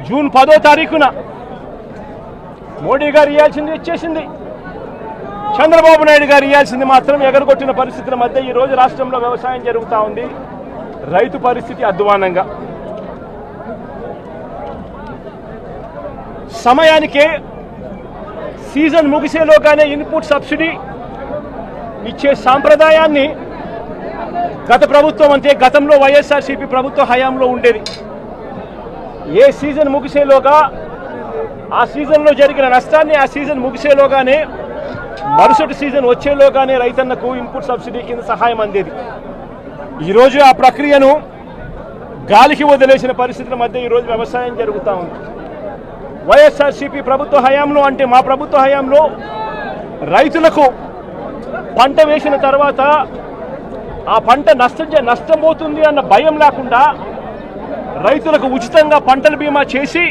June 10వ తారీఖున మోడీ గారు ఇవ్వాల్సింది ఇచ్చేసింది, చంద్రబాబు నాయుడు గారు ఇవ్వాల్సింది మాత్రం ఎగరగొట్టిన పరిస్థితుల మధ్య ఈరోజు రాష్ట్రంలో వ్యవసాయం జరుగుతూ ఉంది. రైతు పరిస్థితి అధ్వానంగా, సమయానికే సీజన్ ముగిసేలోగానే ఇన్పుట్ సబ్సిడీ ఇచ్చే సాంప్రదాయాన్ని గత ప్రభుత్వం అంటే గతంలో వైఎస్ఆర్సీపీ ప్రభుత్వ హయాంలో ఉండేది. ఏ సీజన్ ముగిసేలోగా ఆ సీజన్లో జరిగిన నష్టాన్ని ఆ సీజన్ ముగిసేలోగానే మరుసటి సీజన్ వచ్చేలోగానే రైతన్నకు ఇన్పుట్ సబ్సిడీ కింద సహాయం అందేది. ఈరోజు ఆ ప్రక్రియను గాలికి వదిలేసిన పరిస్థితుల మధ్య ఈరోజు వ్యవసాయం జరుగుతూ ఉంది. వైఎస్ఆర్సీపీ ప్రభుత్వ హయాంలో అంటే మా ప్రభుత్వ హయాంలో రైతులకు పంట వేసిన తర్వాత ఆ పంట నష్టం పోతుంది అన్న భయం లేకుండా రైతులకు ఉచితంగా పంటల బీమా చేసి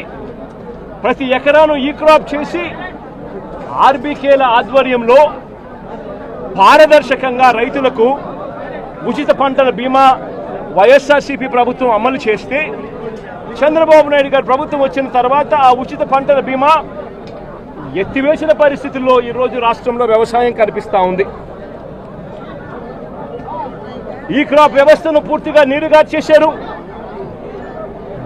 ప్రతి ఎకరాను ఈ క్రాప్ చేసి ఆర్బీకేల ఆధ్వర్యంలో పారదర్శకంగా రైతులకు ఉచిత పంటల బీమా వైఎస్ఆర్సీపీ ప్రభుత్వం అమలు చేస్తే చంద్రబాబు నాయుడు గారు ప్రభుత్వం వచ్చిన తర్వాత ఆ ఉచిత పంటల బీమా ఎత్తివేసిన పరిస్థితుల్లో ఈరోజు రాష్ట్రంలో వ్యవసాయం కనిపిస్తూ ఉంది. ఈ క్రాప్ వ్యవస్థను పూర్తిగా నీరుగా చేశారు.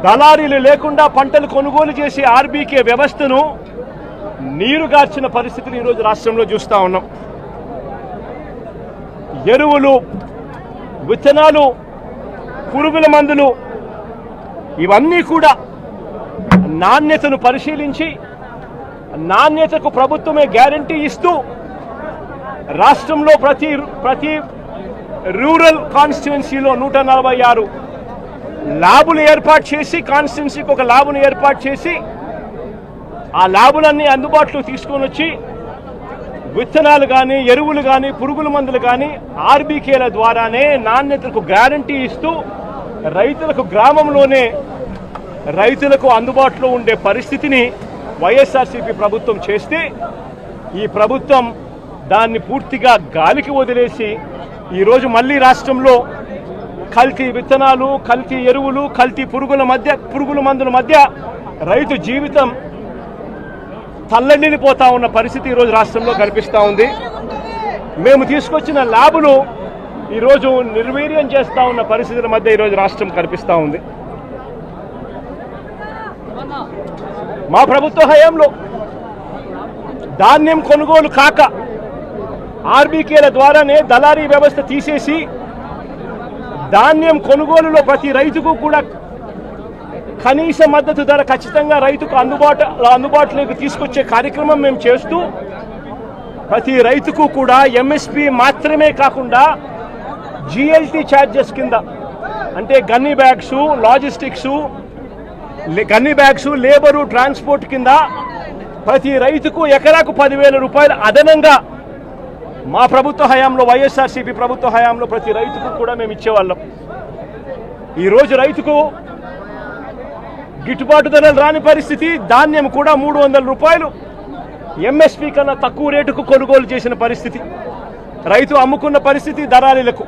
దళారీలు లేకుండా పంటలు కొనుగోలు చేసే ఆర్బీకే వ్యవస్థను నీరుగార్చిన పరిస్థితులు ఈరోజు రాష్ట్రంలో చూస్తూ ఉన్నాం. ఎరువులు, విత్తనాలు, పురుగుల మందులు ఇవన్నీ కూడా నాణ్యతను పరిశీలించి నాణ్యతకు ప్రభుత్వమే గ్యారంటీ ఇస్తూ రాష్ట్రంలో ప్రతి రూరల్ కాన్స్టిట్యుయెన్సీలో 146 ల్యాబులు ఏర్పాటు చేసి కాన్స్టిట్యుయెన్సీకి ఒక ల్యాబ్ను ఏర్పాటు చేసి ఆ ల్యాబులన్నీ అందుబాటులో తీసుకొని వచ్చి విత్తనాలు కానీ ఎరువులు కానీ పురుగుల మందులు కానీ ఆర్బీకేల ద్వారానే నాణ్యతకు గ్యారంటీ ఇస్తూ రైతులకు గ్రామంలోనే రైతులకు అందుబాటులో ఉండే పరిస్థితిని వైఎస్ఆర్సీపీ ప్రభుత్వం చేస్తే ఈ ప్రభుత్వం దాన్ని పూర్తిగా గాలికి వదిలేసి ఈరోజు మళ్ళీ రాష్ట్రంలో కల్తీ విత్తనాలు, కల్తీ ఎరువులు, కల్తీ పురుగుల మందుల మధ్య రైతు జీవితం తల్లడిల్లిపోతా ఉన్న పరిస్థితి ఈరోజు రాష్ట్రంలో కనిపిస్తూ ఉంది. మేము తీసుకొచ్చిన ల్యాబులు ఈరోజు నిర్వీర్యం చేస్తూ ఉన్న పరిస్థితుల మధ్య ఈరోజు రాష్ట్రం కనిపిస్తూ ఉంది. మా ప్రభుత్వ హయాంలో ధాన్యం కొనుగోలు కాక ఆర్బీకేల ద్వారానే దళారీ వ్యవస్థ తీసేసి ధాన్యం కొనుగోలులో ప్రతి రైతుకు కూడా కనీస మద్దతు ధర ఖచ్చితంగా రైతుకు అందుబాటులోకి తీసుకొచ్చే కార్యక్రమం మేము చేస్తూ ప్రతి రైతుకు కూడా ఎంఎస్పీ మాత్రమే కాకుండా జిఎల్టీ ఛార్జెస్ కింద అంటే gunny bags, logistics, gunny bags, labour, transport కింద ప్రతి రైతుకు ఎకరాకు 10,000 రూపాయలు అదనంగా మా ప్రభుత్వ హయాంలో వైఎస్ఆర్సీపీ ప్రభుత్వ హయాంలో ప్రతి రైతుకు కూడా మేము ఇచ్చేవాళ్ళం. ఈరోజు రైతుకు గిట్టుబాటు ధరలు రాని పరిస్థితి, ధాన్యం కూడా 300 రూపాయలు ఎంఎస్పీ కన్నా తక్కువ రేటుకు కొనుగోలు చేసిన పరిస్థితి, రైతు అమ్ముకున్న పరిస్థితి దళారీలకు.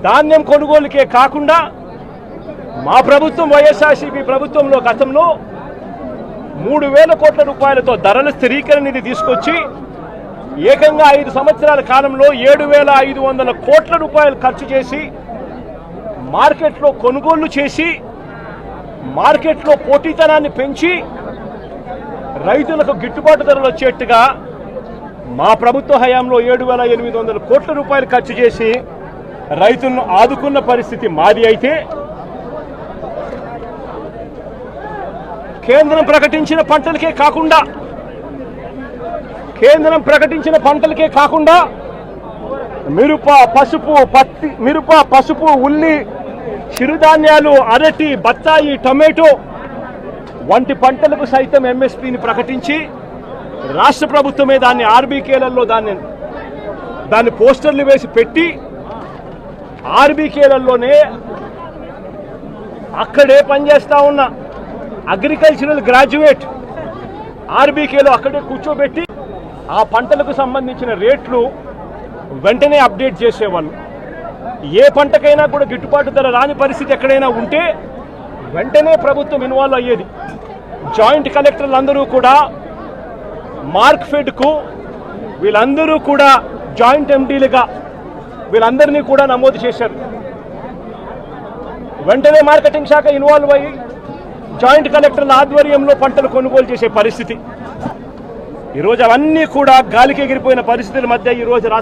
ధాన్యం కొనుగోలుకే కాకుండా మా ప్రభుత్వం వైఎస్ఆర్సీపీ ప్రభుత్వంలో గతంలో 3,000 కోట్ల రూపాయలతో ధరల స్థిరీకరణ నిధి తీసుకొచ్చి ఏకంగా 5 సంవత్సరాల కాలంలో 7,500 కోట్ల రూపాయలు ఖర్చు చేసి మార్కెట్లో కొనుగోళ్లు చేసి మార్కెట్లో పోటీతనాన్ని పెంచి రైతులకు గిట్టుబాటు ధరలు వచ్చేట్టుగా మా ప్రభుత్వ హయాంలో 7,800 కోట్ల రూపాయలు ఖర్చు చేసి రైతులను ఆదుకున్న పరిస్థితి మాది. అయితే కేంద్రం ప్రకటించిన పంటలకే కాకుండా మిరప, పసుపు, ఉల్లి, చిరుధాన్యాలు, అరటి, బత్తాయి, టొమాటో వంటి పంటలకు సైతం ఎంఎస్పీని ప్రకటించి రాష్ట్ర ప్రభుత్వమే దాన్ని ఆర్బీకేలలో దాన్ని పోస్టర్లు వేసి పెట్టి ఆర్బీకేలలోనే అక్కడే పనిచేస్తా ఉన్న అగ్రికల్చరల్ గ్రాడ్యుయేట్ ఆర్బీకేలో అక్కడే కూర్చోబెట్టి ఆ పంటలకు సంబంధించిన రేట్లు వెంటనే అప్డేట్ చేసేవాళ్ళు. ఏ పంటకైనా కూడా గిట్టుబాటు ధర రాని పరిస్థితి ఎక్కడైనా ఉంటే వెంటనే ప్రభుత్వం ఇన్వాల్వ్ అయ్యేది. జాయింట్ కలెక్టర్లు అందరూ కూడా మార్క్ఫెడ్కు వీళ్ళందరూ కూడా జాయింట్ ఎండీలుగా వీళ్ళందరినీ కూడా నమోదు చేశారు. వెంటనే మార్కెటింగ్ శాఖ ఇన్వాల్వ్ అయ్యి జాయింట్ కలెక్టర్ల ఆధ్వర్యంలో పంటలు కొనుగోలు చేసే పరిస్థితి. ఈరోజు అవన్నీ కూడా గాలికి ఎగిరిపోయిన పరిస్థితుల మధ్య ఈరోజు